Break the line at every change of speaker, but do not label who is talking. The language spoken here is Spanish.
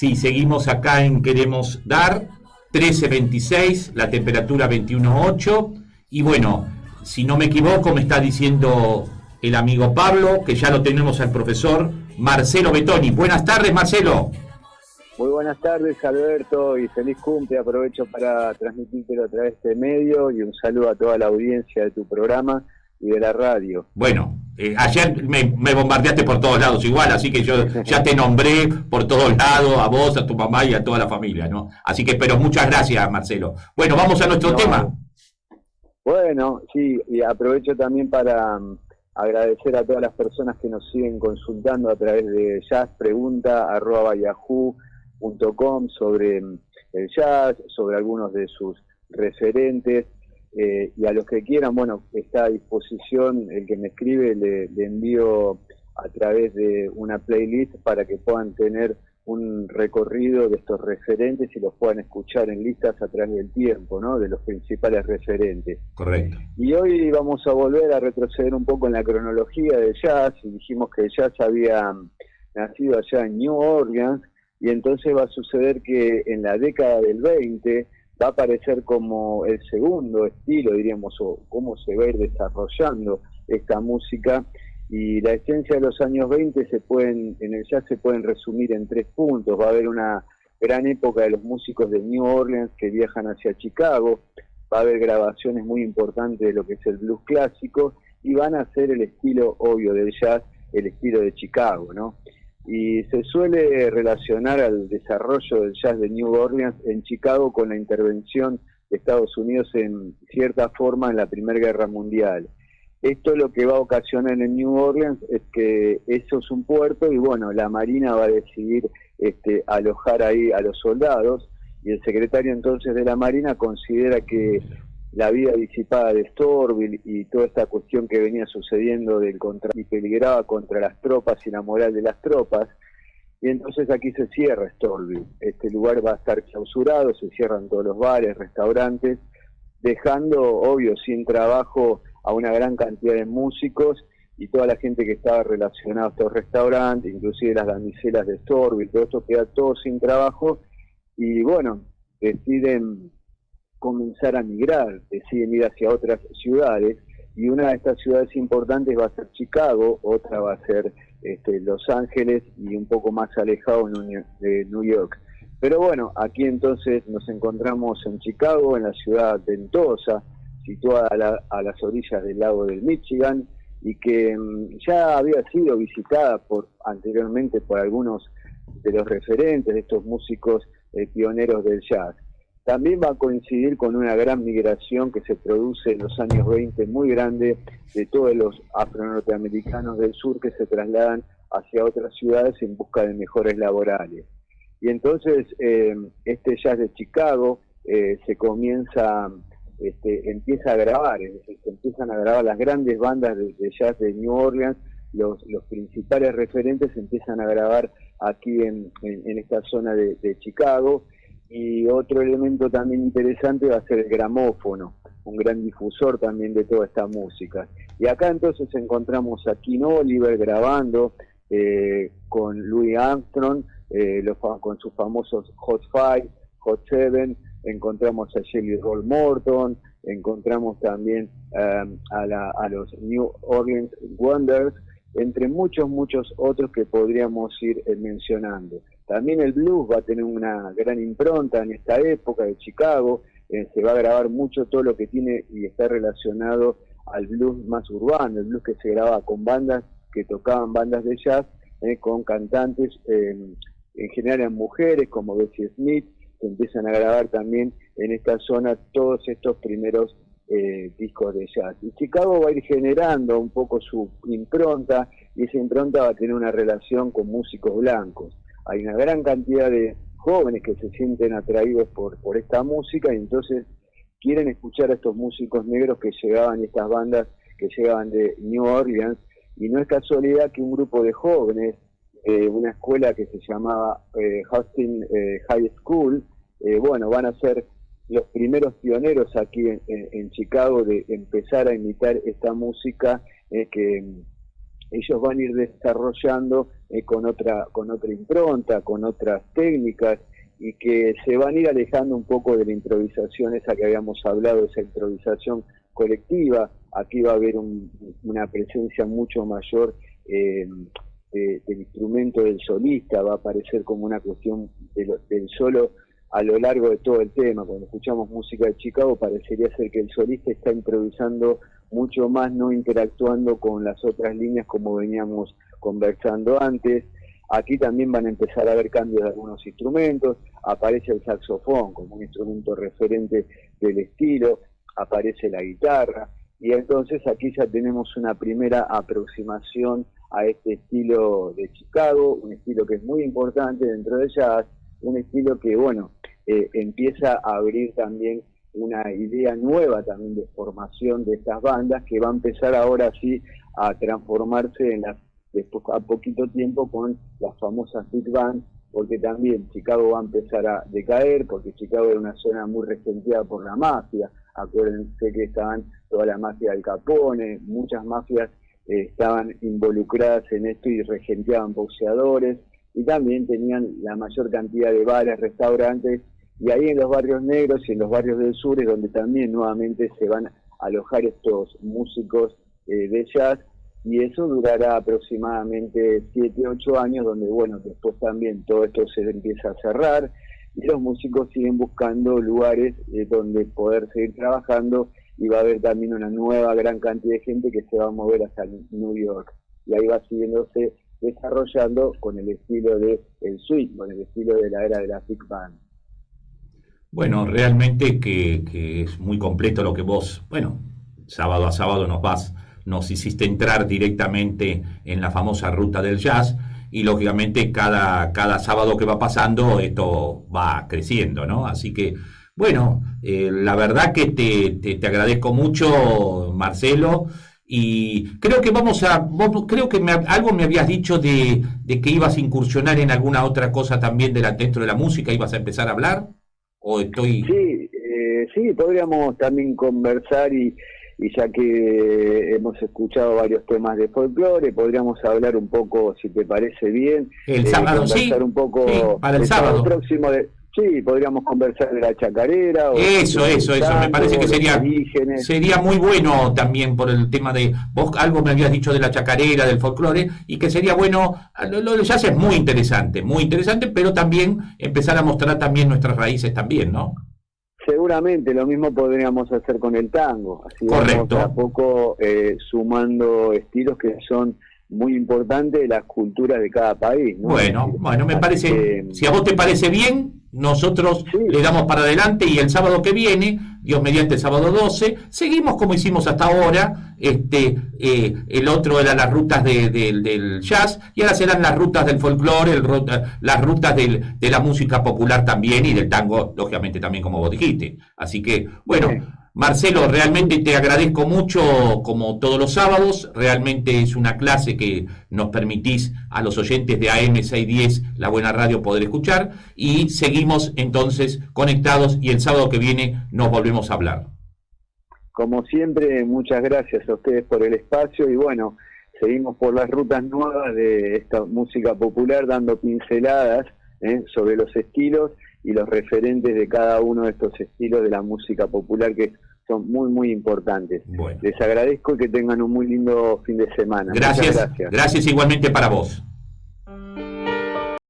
Sí, seguimos acá en Queremos Dar, 13:26, la temperatura 21:08. Y bueno, si no me equivoco, me está diciendo el amigo Pablo, que ya lo tenemos al profesor Marcelo Betoni. Buenas tardes, Marcelo.
Muy buenas tardes, Alberto, y feliz cumple. Aprovecho para transmitírtelo a través de este medio y un saludo a toda la audiencia de tu programa y de la radio.
Bueno, ayer me bombardeaste por todos lados igual, así que yo ya te nombré por todos lados, a vos, a tu mamá y a toda la familia, ¿no? Así que, pero muchas gracias, Marcelo. Bueno, vamos a nuestro tema.
Bueno, sí, y aprovecho también para agradecer a todas las personas que nos siguen consultando a través de jazzpregunta@yahoo.com sobre el jazz, sobre algunos de sus referentes. Y a los que quieran, bueno, está a disposición, el que me escribe le envío a través de una playlist para que puedan tener un recorrido de estos referentes y los puedan escuchar en listas a través del tiempo, ¿no? De los principales referentes.
Correcto.
Y hoy vamos a volver a retroceder un poco en la cronología del jazz, y dijimos que el jazz había nacido allá en New Orleans, y entonces va a suceder que en la década del 20 va a aparecer como el segundo estilo, diríamos, o cómo se va a ir desarrollando esta música. Y la esencia de los años 20 en el jazz se pueden resumir en 3 puntos. Va a haber una gran época de los músicos de New Orleans que viajan hacia Chicago, va a haber grabaciones muy importantes de lo que es el blues clásico, y van a ser el estilo obvio del jazz, el estilo de Chicago, ¿no? Y se suele relacionar al desarrollo del jazz de New Orleans en Chicago con la intervención de Estados Unidos en cierta forma en la Primera Guerra Mundial. Esto lo que va a ocasionar en New Orleans es que eso es un puerto, y bueno, la Marina va a decidir alojar ahí a los soldados, y el secretario entonces de la Marina considera que la vida disipada de Storville y toda esta cuestión que venía sucediendo y peligraba contra las tropas y la moral de las tropas, y entonces aquí se cierra Storville. Este lugar va a estar clausurado, se cierran todos los bares, restaurantes, dejando, obvio, sin trabajo a una gran cantidad de músicos y toda la gente que estaba relacionada a estos restaurantes, inclusive las damiselas de Storville, todo esto queda todo sin trabajo, y bueno, deciden comenzar a migrar, deciden ir hacia otras ciudades, y una de estas ciudades importantes va a ser Chicago, otra va a ser Los Ángeles, y un poco más alejado de New York. Pero bueno, aquí entonces nos encontramos en Chicago, en la ciudad ventosa, situada a las orillas del lago del Michigan, y que ya había sido visitada anteriormente por algunos de los referentes de estos músicos pioneros del jazz. También va a coincidir con una gran migración que se produce en los años 20, muy grande, de todos los afro-norteamericanos del sur que se trasladan hacia otras ciudades en busca de mejores laborales. Y entonces este jazz de Chicago empieza a grabar, es decir, se empiezan a grabar las grandes bandas de jazz de New Orleans, los principales referentes empiezan a grabar aquí en esta zona de Chicago. Y otro elemento también interesante va a ser el gramófono, un gran difusor también de toda esta música. Y acá entonces encontramos a King Oliver grabando con Louis Armstrong, con sus famosos Hot 5, Hot 7, encontramos a Jelly Roll Morton, encontramos también a los New Orleans Wonders, entre muchos otros que podríamos ir mencionando. También el blues va a tener una gran impronta en esta época de Chicago, se va a grabar mucho todo lo que tiene y está relacionado al blues más urbano, el blues que se graba con bandas que tocaban bandas de jazz, con cantantes, en general eran mujeres como Bessie Smith, que empiezan a grabar también en esta zona todos estos primeros discos de jazz. Y Chicago va a ir generando un poco su impronta, y esa impronta va a tener una relación con músicos blancos. Hay una gran cantidad de jóvenes que se sienten atraídos por esta música, y entonces quieren escuchar a estos músicos negros que llegaban, estas bandas que llegaban de New Orleans, y no es casualidad que un grupo de jóvenes, una escuela que se llamaba Huston High School, van a ser los primeros pioneros aquí en Chicago de empezar a imitar esta música que ellos van a ir desarrollando con otra impronta, con otras técnicas, y que se van a ir alejando un poco de la improvisación esa que habíamos hablado, esa improvisación colectiva. Aquí va a haber una presencia mucho mayor del instrumento del solista, va a aparecer como una cuestión del solo a lo largo de todo el tema. Cuando escuchamos música de Chicago parecería ser que el solista está improvisando mucho más, no interactuando con las otras líneas como veníamos conversando antes. Aquí también van a empezar a haber cambios de algunos instrumentos, aparece el saxofón como un instrumento referente del estilo, aparece la guitarra, y entonces aquí ya tenemos una primera aproximación a este estilo de Chicago, un estilo que es muy importante dentro de jazz, un estilo que, bueno, empieza a abrir también una idea nueva también de formación de estas bandas, que va a empezar ahora sí a transformarse en después a poquito tiempo con las famosas Big Band, porque también Chicago va a empezar a decaer, porque Chicago era una zona muy regenteada por la mafia. Acuérdense que estaban toda la mafia del Capone, muchas mafias estaban involucradas en esto y regenteaban boxeadores, y también tenían la mayor cantidad de bares, restaurantes, y ahí en los barrios negros y en los barrios del sur es donde también nuevamente se van a alojar estos músicos de jazz, y eso durará aproximadamente 7, 8 años, donde, bueno, después también todo esto se empieza a cerrar, y los músicos siguen buscando lugares donde poder seguir trabajando, y va a haber también una nueva gran cantidad de gente que se va a mover hasta New York, y ahí va siguiéndose desarrollando con el estilo de el swing, con el estilo de la era de la Big Band.
Bueno, realmente que es muy completo lo que vos, bueno, sábado a sábado nos hiciste entrar directamente en la famosa ruta del jazz, y lógicamente cada sábado que va pasando esto va creciendo, ¿no? Así que, bueno, la verdad que te agradezco mucho, Marcelo, y creo que algo me habías dicho de que ibas a incursionar en alguna otra cosa también dentro de la música, ibas a empezar a hablar, ¿o estoy...?
Sí, podríamos también conversar, y ya que hemos escuchado varios temas de folclore, podríamos hablar un poco, si te parece bien,
el sábado, sí,
un poco
sí, para el sábado
próximo. Sí, podríamos conversar de la chacarera.
Eso, me parece que sería muy bueno también por el tema de, vos algo me habías dicho de la chacarera, del folclore, y que sería bueno, lo del jazz es muy interesante, pero también empezar a mostrar también nuestras raíces también, ¿no?
Seguramente, lo mismo podríamos hacer con el tango, así
correcto,
vamos a poco sumando estilos que son muy importantes de las culturas de cada país, ¿no?
Bueno, me parece, si a vos te parece bien, nosotros le damos para adelante, y el sábado que viene, Dios mediante, el sábado 12, seguimos como hicimos hasta ahora. El otro era las rutas del jazz, y ahora serán las rutas del folclore, las rutas de la música popular también, y del tango, lógicamente también, como vos dijiste. Así que, bueno, Marcelo, realmente te agradezco mucho, como todos los sábados. Realmente es una clase que nos permitís a los oyentes de AM 610, la buena radio, poder escuchar, y seguimos entonces conectados, y el sábado que viene nos volvemos a hablar.
Como siempre, muchas gracias a ustedes por el espacio, y bueno, seguimos por las rutas nuevas de esta música popular, dando pinceladas sobre los estilos y los referentes de cada uno de estos estilos de la música popular, que son muy, muy importantes.
Bueno.
Les agradezco, y que tengan un muy lindo fin de semana.
Gracias igualmente para vos.